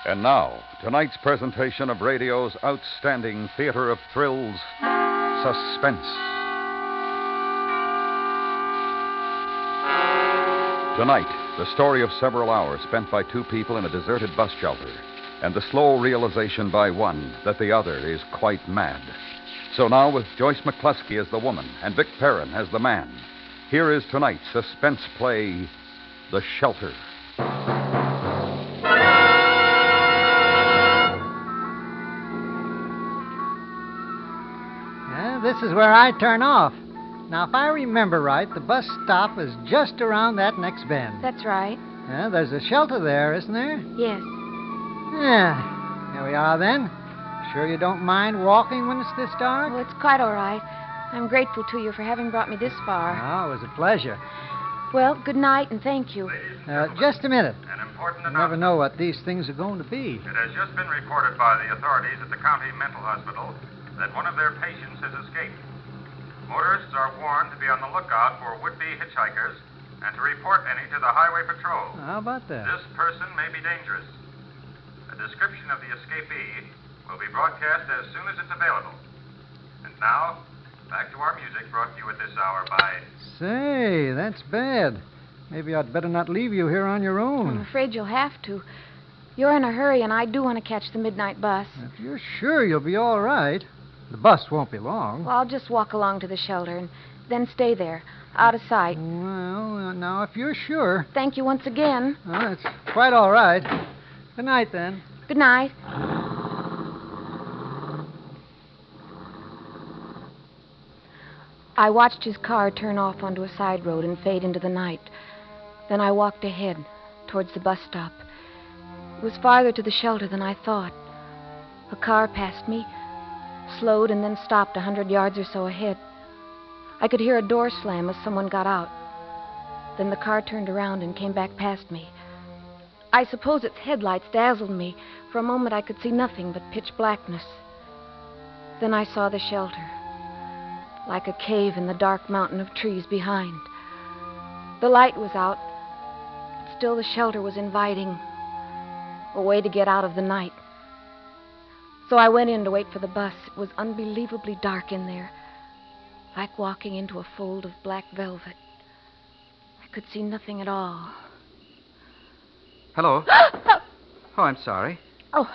And now, tonight's presentation of radio's outstanding theater of thrills, Suspense. Tonight, the story of several hours spent by two people in a deserted bus shelter, and the slow realization by one that the other is quite mad. So now, with Joyce McClusky as the woman and Vic Perrin as the man, here is tonight's suspense play, The Shelter. This is where I turn off. Now, if I remember right, the bus stop is just around that next bend. That's right. There's a shelter there, isn't there? Yes. Yeah. Here we are, then. Sure you don't mind walking when it's this dark? Well, it's quite all right. I'm grateful to you for having brought me this far. Oh, it was a pleasure. Well, good night, and thank you. Just a minute. An important You never know what these things are going to be. It has just been reported by the authorities at the county mental hospital that one of their patients has escaped. Motorists are warned to be on the lookout for would-be hitchhikers and to report any to the highway patrol. How about that? This person may be dangerous. A description of the escapee will be broadcast as soon as it's available. And now, back to our music brought to you at this hour by... Say, that's bad. Maybe I'd better not leave you here on your own. I'm afraid you'll have to. You're in a hurry, and I do want to catch the midnight bus. If you're sure you'll be all right, the bus won't be long. Well, I'll just walk along to the shelter and then stay there, out of sight. Well, now, if you're sure. Thank you once again. Well, it's quite all right. Good night, then. Good night. I watched his car turn off onto a side road and fade into the night. Then I walked ahead, towards the bus stop. It was farther to the shelter than I thought. A car passed me, slowed, and then stopped 100 yards or so ahead. I could hear a door slam as someone got out. Then the car turned around and came back past me. I suppose its headlights dazzled me. For a moment I could see nothing but pitch blackness. Then I saw the shelter, like a cave in the dark mountain of trees behind. The light was out, but still the shelter was inviting, a way to get out of the night. So I went in to wait for the bus. It was unbelievably dark in there, like walking into a fold of black velvet. I could see nothing at all. Hello. Oh, I'm sorry. Oh.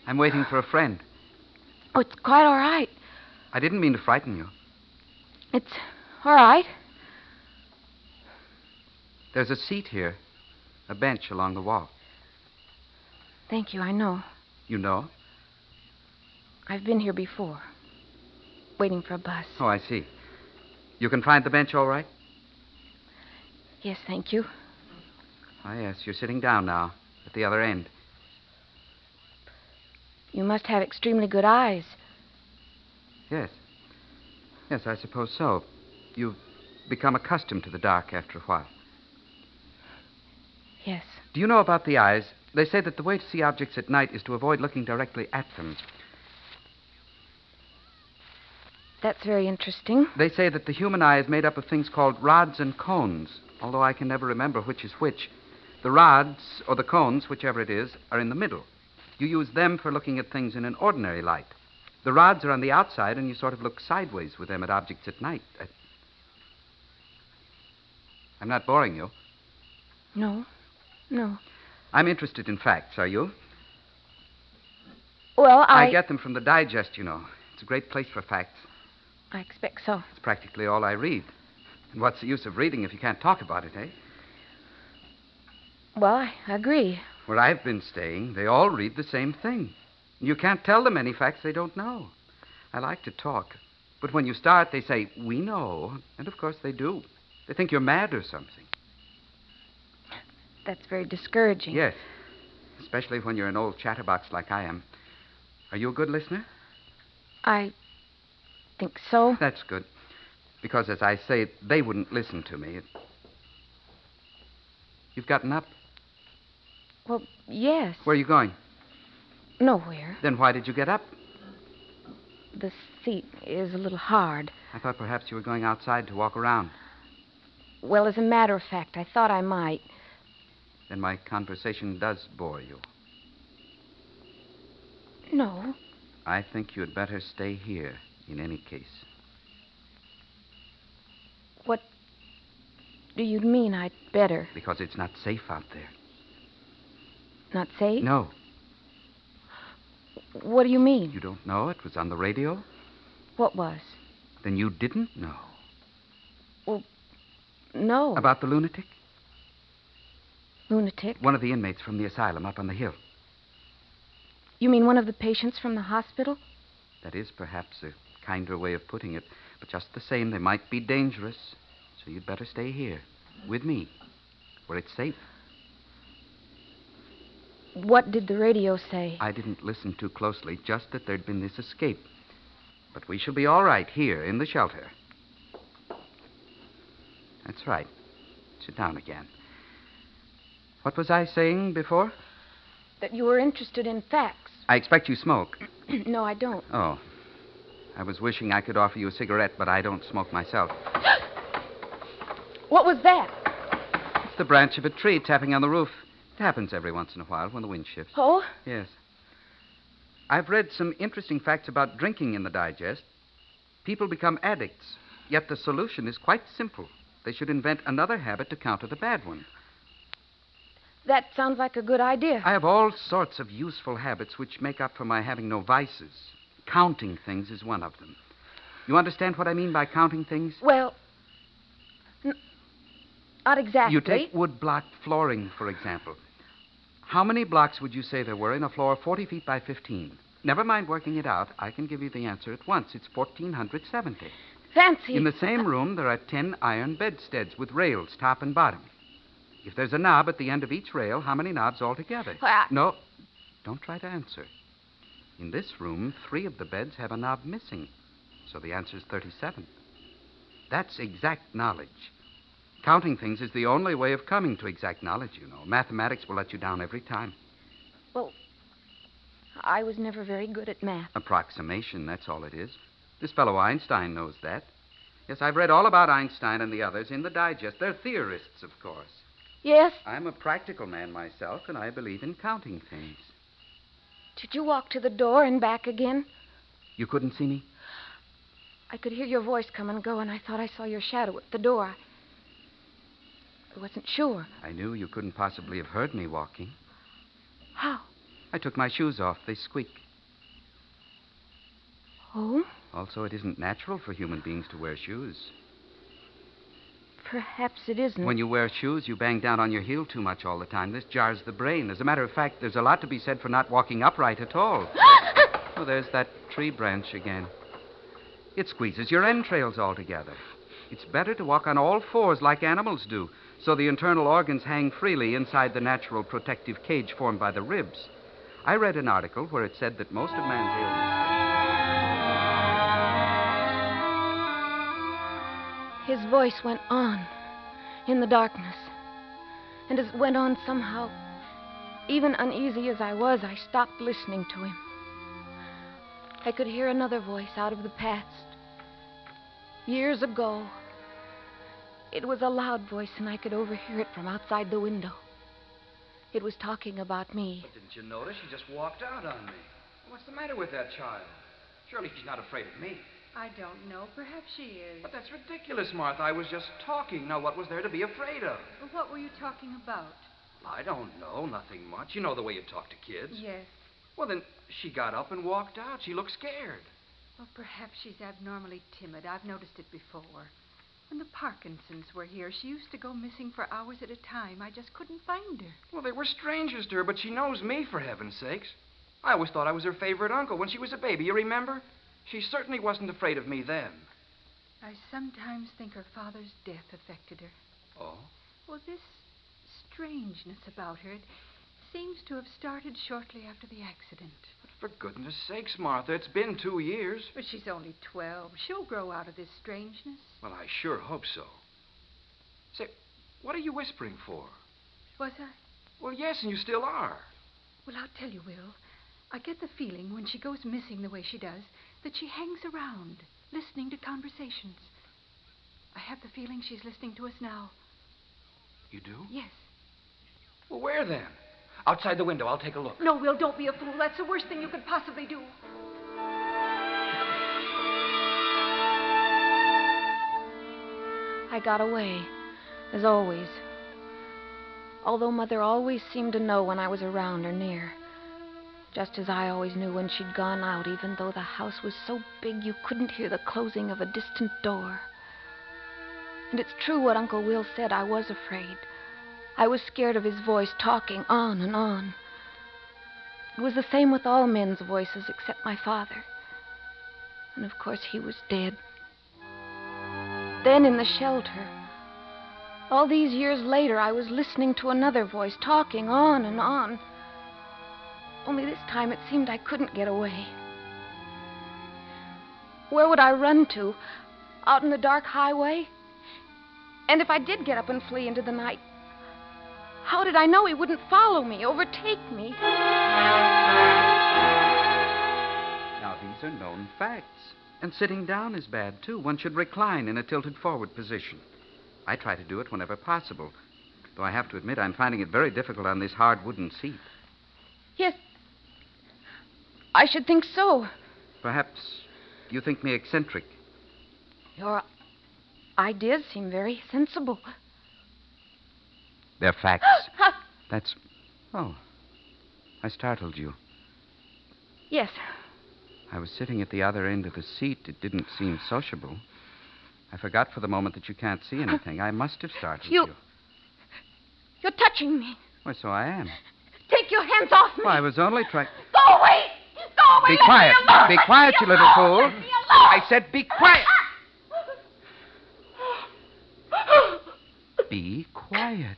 I'm waiting for a friend. Oh, it's quite all right. I didn't mean to frighten you. It's all right. There's a seat here, a bench along the wall. Thank you, I know. You know? I've been here before, waiting for a bus. Oh, I see. You can find the bench all right? Yes, thank you. Ah, yes, you're sitting down now, at the other end. You must have extremely good eyes. Yes. Yes, I suppose so. You've become accustomed to the dark after a while. Yes. Do you know about the eyes? They say that the way to see objects at night is to avoid looking directly at them. That's very interesting. They say that the human eye is made up of things called rods and cones, although I can never remember which is which. The rods, or the cones, whichever it is, are in the middle. You use them for looking at things in an ordinary light. The rods are on the outside, and you sort of look sideways with them at objects at night. I'm not boring you. No. I'm interested in facts, are you? Well, I get them from the Digest, you know. It's a great place for facts. I expect so. It's practically all I read. And what's the use of reading if you can't talk about it, eh? Well, I agree. Where I've been staying, they all read the same thing. You can't tell them any facts they don't know. I like to talk. But when you start, they say, we know. And of course they do. They think you're mad or something. That's very discouraging. Yes. Especially when you're an old chatterbox like I am. Are you a good listener? I think so. That's good. Because, as I say, they wouldn't listen to me. You've gotten up? Well, yes. Where are you going? Nowhere. Then why did you get up? The seat is a little hard. I thought perhaps you were going outside to walk around. Well, as a matter of fact, I thought I might. Then my conversation does bore you. No. I think you'd better stay here in any case. What do you mean I'd better? Because it's not safe out there. Not safe? No. What do you mean? You don't know? It was on the radio? What was? Then you didn't know. Well, no. About the lunatic? Lunatic? One of the inmates from the asylum up on the hill. You mean one of the patients from the hospital? That is perhaps a kinder way of putting it. But just the same, they might be dangerous. So you'd better stay here, with me, where it's safe. What did the radio say? I didn't listen too closely, just that there'd been this escape. But we shall be all right here in the shelter. That's right. Sit down again. What was I saying before? That you were interested in facts. I expect you smoke. No, I don't. Oh. I was wishing I could offer you a cigarette, but I don't smoke myself. What was that? It's the branch of a tree tapping on the roof. It happens every once in a while when the wind shifts. Oh? Yes. I've read some interesting facts about drinking in the digest. People become addicts, yet the solution is quite simple. They should invent another habit to counter the bad one. That sounds like a good idea. I have all sorts of useful habits which make up for my having no vices. Counting things is one of them. You understand what I mean by counting things? Well, not exactly. You take wood-block flooring, for example. How many blocks would you say there were in a floor 40 feet by 15? Never mind working it out. I can give you the answer at once. It's 1,470. Fancy. In the same room, there are 10 iron bedsteads with rails, top and bottom. If there's a knob at the end of each rail, how many knobs altogether? No, don't try to answer. In this room, 3 of the beds have a knob missing. So the answer's 37. That's exact knowledge. Counting things is the only way of coming to exact knowledge, you know. Mathematics will let you down every time. Well, I was never very good at math. Approximation, that's all it is. This fellow Einstein knows that. Yes, I've read all about Einstein and the others in the digest. They're theorists, of course. Yes? I'm a practical man myself, and I believe in counting things. Did you walk to the door and back again? You couldn't see me? I could hear your voice come and go, and I thought I saw your shadow at the door. I wasn't sure. I knew you couldn't possibly have heard me walking. How? I took my shoes off. They squeak. Oh? Also, it isn't natural for human beings to wear shoes. Perhaps it isn't. When you wear shoes, you bang down on your heel too much all the time. This jars the brain. As a matter of fact, there's a lot to be said for not walking upright at all. Oh, there's that tree branch again. It squeezes your entrails all together. It's better to walk on all fours like animals do, so the internal organs hang freely inside the natural protective cage formed by the ribs. I read an article where it said that most of man's ailments... His voice went on in the darkness. And as it went on somehow, even uneasy as I was, I stopped listening to him. I could hear another voice out of the past. Years ago. It was a loud voice, and I could overhear it from outside the window. It was talking about me. But didn't you notice? She just walked out on me. What's the matter with that child? Surely she's not afraid of me. I don't know. Perhaps she is. But that's ridiculous, Martha. I was just talking. Now, what was there to be afraid of? Well, what were you talking about? I don't know. Nothing much. You know the way you talk to kids. Yes. Well, then, she got up and walked out. She looked scared. Well, perhaps she's abnormally timid. I've noticed it before. When the Parkinsons were here, she used to go missing for hours at a time. I just couldn't find her. Well, they were strangers to her, but she knows me, for heaven's sakes. I always thought I was her favorite uncle when she was a baby. You remember? She certainly wasn't afraid of me then. I sometimes think her father's death affected her. Oh? Well, this strangeness about her, it seems to have started shortly after the accident. But for goodness sakes, Martha, it's been 2 years. But she's only 12. She'll grow out of this strangeness. Well, I sure hope so. Say, what are you whispering for? Was I? Well, yes, and you still are. Well, I'll tell you, Will. I get the feeling when she goes missing the way she does that she hangs around, listening to conversations. I have the feeling she's listening to us now. You do? Yes. Well, where then? Outside the window. I'll take a look. No, Will, don't be a fool. That's the worst thing you could possibly do. I got away, as always. Although Mother always seemed to know when I was around or near. Just as I always knew when she'd gone out, even though the house was so big you couldn't hear the closing of a distant door. And it's true what Uncle Will said. I was afraid. I was scared of his voice talking on and on. It was the same with all men's voices except my father. And of course he was dead. Then in the shelter, all these years later, I was listening to another voice talking on and on. Only this time it seemed I couldn't get away. Where would I run to? Out in the dark highway? And if I did get up and flee into the night, how did I know he wouldn't follow me, overtake me? Now, these are known facts. And sitting down is bad, too. One should recline in a tilted forward position. I try to do it whenever possible, though I have to admit I'm finding it very difficult on this hard wooden seat. Yes, I should think so. Perhaps you think me eccentric. Your ideas seem very sensible. They're facts. That's... Oh, I startled you. Yes. I was sitting at the other end of the seat. It didn't seem sociable. I forgot for the moment that you can't see anything. I must have startled you. You're touching me. Why, so I am. Take your hands off me. Well, I was only trying... Go away! Go away! Be quiet. Me alone. Be quiet, you little fool. Let me alone. I said be quiet. Be quiet.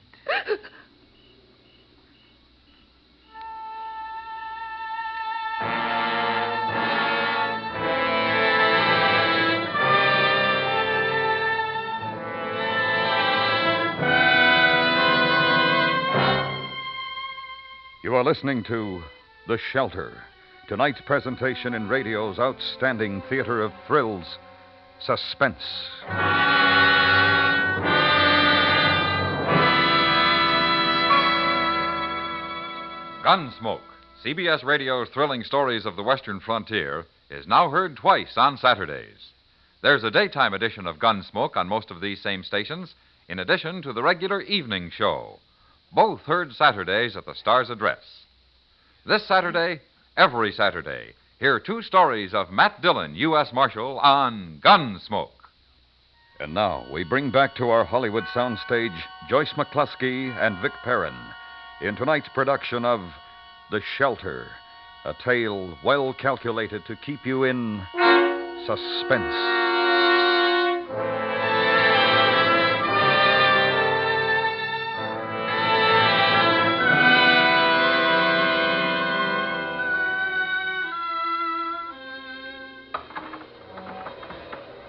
You are listening to The Shelter, tonight's presentation in radio's outstanding theater of thrills, Suspense. Gunsmoke, CBS Radio's thrilling stories of the Western frontier, is now heard twice on Saturdays. There's a daytime edition of Gunsmoke on most of these same stations, in addition to the regular evening show. Both heard Saturdays at the Star's address. This Saturday, every Saturday, hear two stories of Matt Dillon, U.S. Marshal, on Gunsmoke. And now we bring back to our Hollywood soundstage Joyce McClusky and Vic Perrin in tonight's production of The Shelter, a tale well calculated to keep you in suspense.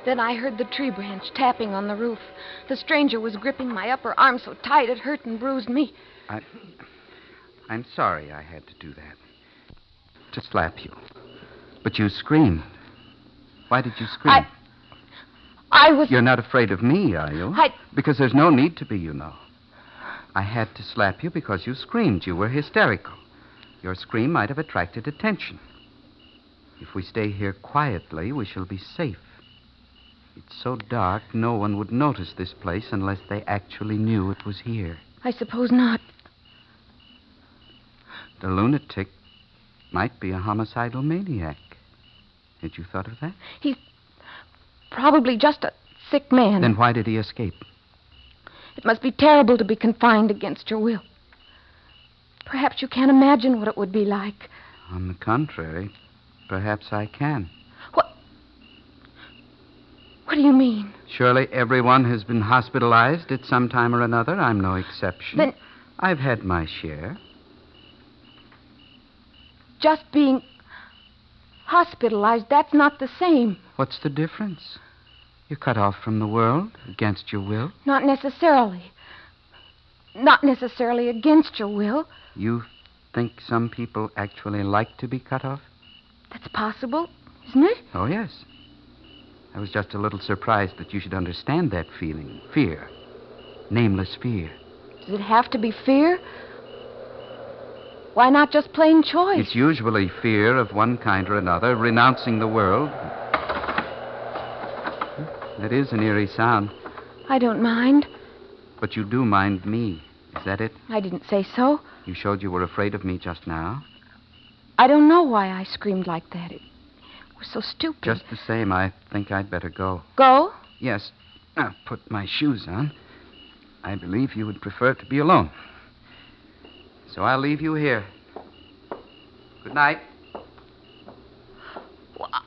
Then I heard the tree branch tapping on the roof. The stranger was gripping my upper arm so tight it hurt and bruised me. I'm sorry I had to do that. To slap you. But you screamed. Why did you scream? I was... You're not afraid of me, are you? Because there's no need to be, you know. I had to slap you because you screamed. You were hysterical. Your scream might have attracted attention. If we stay here quietly, we shall be safe. It's so dark, no one would notice this place unless they actually knew it was here. I suppose not. The lunatic might be a homicidal maniac. Had you thought of that? He's probably just a sick man. Then why did he escape? It must be terrible to be confined against your will. Perhaps you can't imagine what it would be like. On the contrary, perhaps I can. What do you mean? Surely everyone has been hospitalized at some time or another. I'm no exception. Then... I've had my share. Just being hospitalized, that's not the same. What's the difference? You're cut off from the world against your will. Not necessarily. Not necessarily against your will. You think some people actually like to be cut off? That's possible, isn't it? Oh, yes. I was just a little surprised that you should understand that feeling. Fear. Nameless fear. Does it have to be fear? Why not just plain choice? It's usually fear of one kind or another, renouncing the world. That is an eerie sound. I don't mind. But you do mind me. Is that it? I didn't say so. You showed you were afraid of me just now. I don't know why I screamed like that. It was so stupid. Just the same, I think I'd better go. Go? Yes. I'll put my shoes on. I believe you would prefer to be alone. So I'll leave you here. Good night.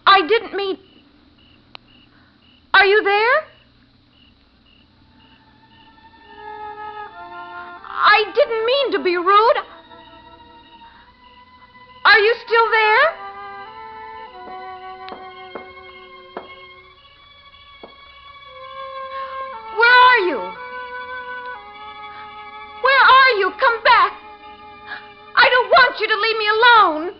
I didn't mean... Are you there? I didn't mean to be rude. Are you still there? Where are you? Where are you? Come back. I don't want you to leave me alone.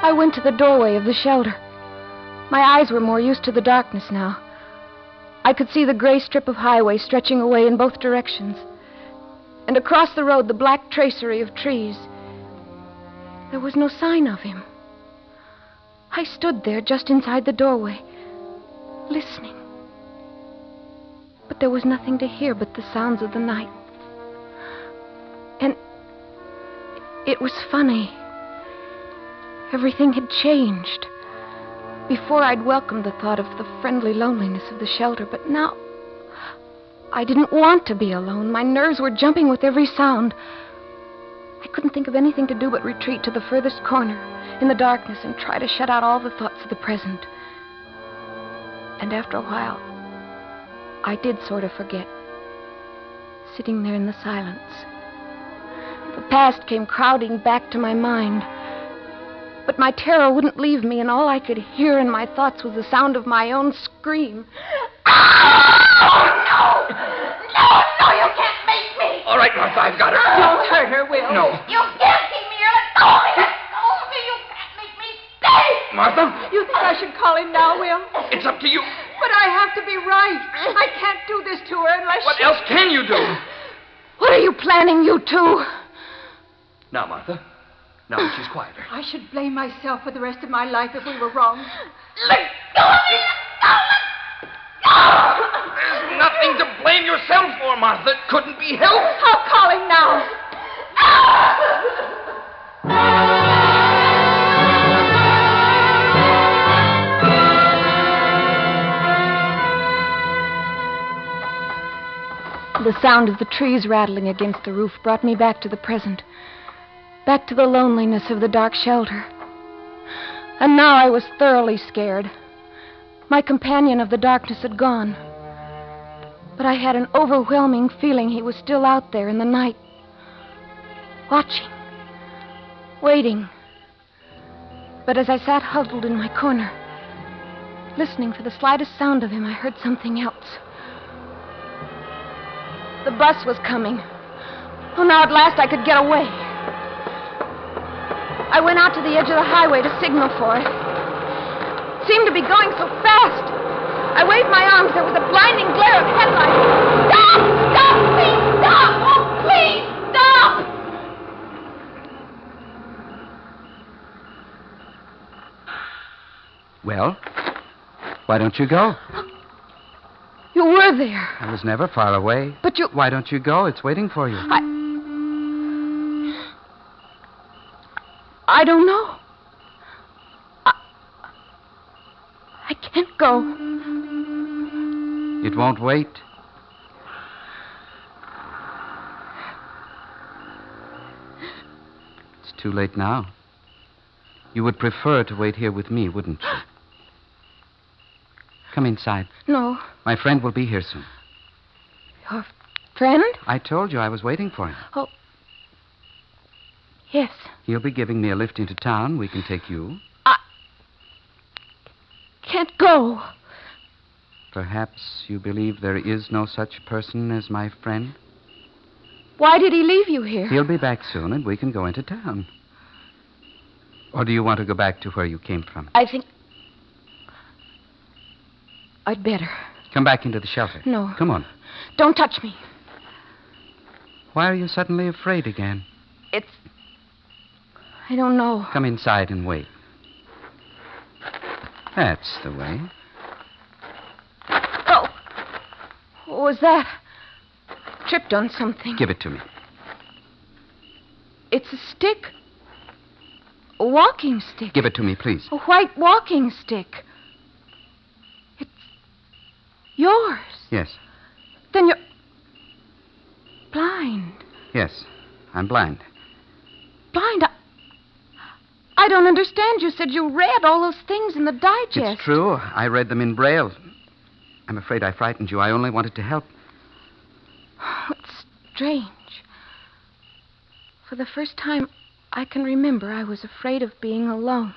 I went to the doorway of the shelter. My eyes were more used to the darkness now. I could see the gray strip of highway stretching away in both directions. And across the road, the black tracery of trees. There was no sign of him. I stood there just inside the doorway, listening. But there was nothing to hear but the sounds of the night. And it was funny. Everything had changed. Before, I'd welcomed the thought of the friendly loneliness of the shelter, but now I didn't want to be alone. My nerves were jumping with every sound. I couldn't think of anything to do but retreat to the furthest corner in the darkness and try to shut out all the thoughts of the present. And after a while, I did sort of forget, sitting there in the silence. The past came crowding back to my mind. But my terror wouldn't leave me, and all I could hear in my thoughts was the sound of my own scream. Oh, no! No, you can't make me! All right, Martha, I've got her. Don't hurt her, Will. No. You can't keep me here. Let go of me! Let go of me! You can't make me stay! Martha? You think I should call him now, Will? It's up to you. But I have to be right. I can't do this to her unless What else can you do? What are you planning, you two? Now, Martha. Now that she's quieter. I should blame myself for the rest of my life if we were wrong. Let go of me! Let go! There's nothing to blame yourself for, Martha. It couldn't be helped. I'll call him now. The sound of the trees rattling against the roof brought me back to the present. Back to the loneliness of the dark shelter. And now I was thoroughly scared. My companion of the darkness had gone. But I had an overwhelming feeling he was still out there in the night. Watching. Waiting. But as I sat huddled in my corner, listening for the slightest sound of him, I heard something else. The bus was coming. Oh, now at last I could get away. I went out to the edge of the highway to signal for it. It seemed to be going so fast. I waved my arms. There was a blinding glare of headlights. Stop! Stop! Please stop! Oh, please stop! Well, why don't you go? You were there. I was never far away. But you... Why don't you go? It's waiting for you. I don't know. I can't go. It won't wait. It's too late now. You would prefer to wait here with me, wouldn't you? Come inside. No. My friend will be here soon. Your friend? I told you I was waiting for him. Oh. Yes. He'll be giving me a lift into town. We can take you. I can't go. Perhaps you believe there is no such person as my friend? Why did he leave you here? He'll be back soon, and we can go into town. Or do you want to go back to where you came from? I think I'd better. Come back into the shelter. No. Come on. Don't touch me. Why are you suddenly afraid again? I don't know. Come inside and wait. That's the way. Oh! What was that? Tripped on something. Give it to me. It's a stick. A walking stick. Give it to me, please. A white walking stick. It's yours. Yes. Then you're blind. Yes, I'm blind. Blind? I don't understand. You said you read all those things in the digest. It's true. I read them in Braille. I'm afraid I frightened you. I only wanted to help. Oh, it's strange. For the first time I can remember, I was afraid of being alone.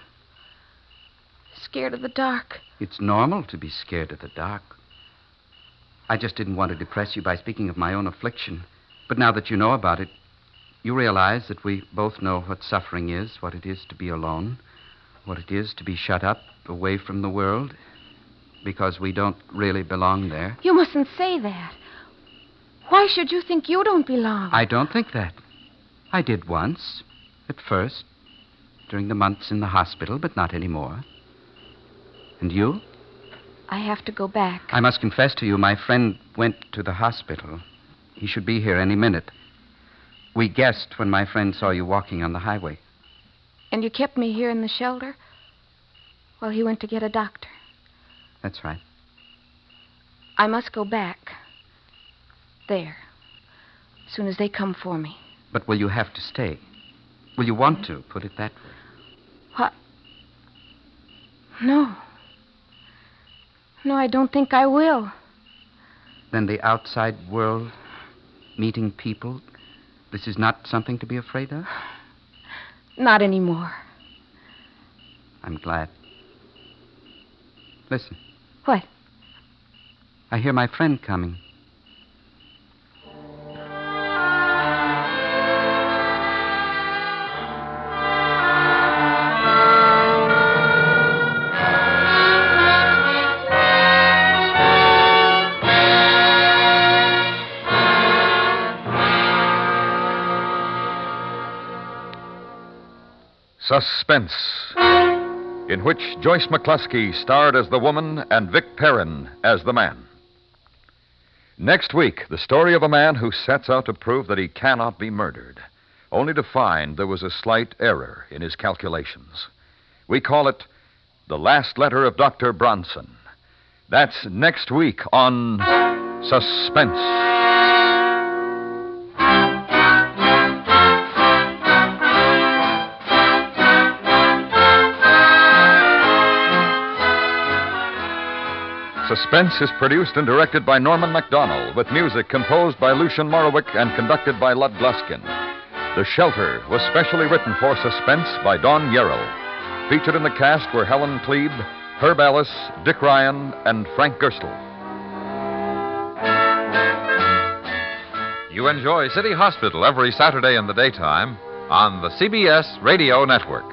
Scared of the dark. It's normal to be scared of the dark. I just didn't want to depress you by speaking of my own affliction. But now that you know about it, you realize that we both know what suffering is, what it is to be alone, what it is to be shut up, away from the world, because we don't really belong there. You mustn't say that. Why should you think you don't belong? I don't think that. I did once, at first, during the months in the hospital, but not anymore. And you? I have to go back. I must confess to you, my friend went to the hospital. He should be here any minute. We guessed when my friend saw you walking on the highway. And you kept me here in the shelter while he went to get a doctor. That's right. I must go back. There. As soon as they come for me. But will you have to stay? Will you want to, put it that way? What? No. No, I don't think I will. Then the outside world, meeting people, this is not something to be afraid of? Not anymore. I'm glad. Listen. What? I hear my friend coming. Suspense, in which Joyce McClusky starred as the woman and Vic Perrin as the man. Next week, the story of a man who sets out to prove that he cannot be murdered, only to find there was a slight error in his calculations. We call it The Last Letter of Dr. Bronson. That's next week on Suspense. Suspense is produced and directed by Norman MacDonald, with music composed by Lucien Morawick and conducted by Lud Gluskin. The Shelter was specially written for Suspense by Don Yarrow. Featured in the cast were Helen Klebe, Herb Ellis, Dick Ryan, and Frank Gerstle. You enjoy City Hospital every Saturday in the daytime on the CBS Radio Network.